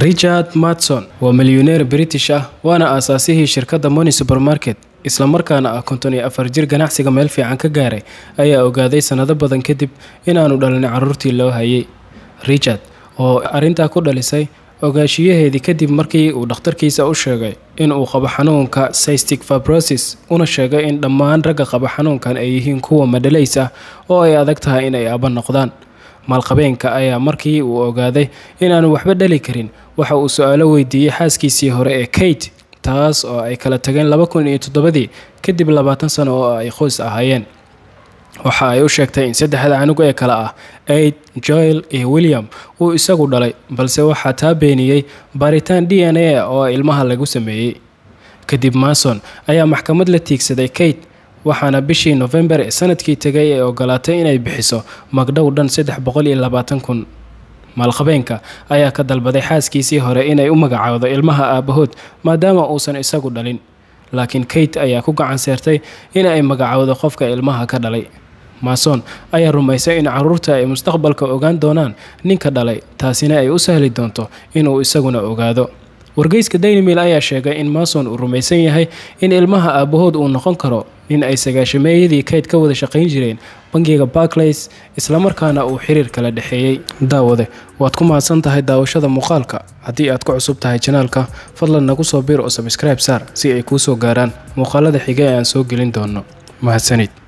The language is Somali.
Richard Matheson waa milyaneer British ah waana aasaasihii shirkadda Money Supermarket isla markaana ah 54 jir ganacsiga meel fiican ka gaaray ayaa ogaaday sanado badan kadib in aanu dhalin carruurtii loo hayay. Richard oo arinta ku dhalisay ogaashiyaheedii kadib markii uu dhakhtarkiisa u sheegay in uu qabo xanuunka cystic fibrosis una sheegay in dhammaan ragga qaba xanuunkan ay yihiin kuwa madhalaysa oo ay adag tahay in ay aaba noqdaan. maalqabeenka ayaa markii uu ogaaday in aanu waxba dhali karin waxa uu su'aalo weydiiyay xaaskiisii hore ee Kate taas oo ay kala tageen 2007 kadib 20 sano oo ay qoys ahaayeen. waxa ay u sheegtay in saddexda canug ee kala ah Aid, Joel iyo William uu isagu dhalay balse waxa taa beeniyay baaritaan DNA oo ilmaha lagu sameeyay. kadib Matheson ayaa maxkamad la tiigsaday Kate waxaana bishii November sanadkii tagay ay ogolaatay inay bixiso magdhow dhan 320,000. maalqabeenka ayaa ka dalbaday xaaskiisii hore inay u magacaawdo ilmaha aabahood maadaama uusan isagu dhalin, laakiin Kate ayaa ku gacan saartay in ay magacaawdo qofka ilmaha ka dhalay. Matheson ayaa rumaysay in carruurta ay mustaqbalka ogaan doonaan ninka dhalay, taasina ay u sahli doonto inuu isaguna ogaado. wargeyska Daily Mail ayaa sheegay in Matheson uu rumaysan yahay in ilmaha aabahood uu noqon karo in ay sagaashameeyadii Kate ka wada shaqayn jireen bangiga Barclays isla markaana uu xiriir kala dhaxeeyay. daawade waad ku mahadsan tahay daawashada muuqaalka. haddii aad ku cusub tahay channelka fadlan nagu soo biir oo subscribe saar si ay kuu soo gaaraan muuqaalada xiga ee aan soo gelin doono. mahadsanid.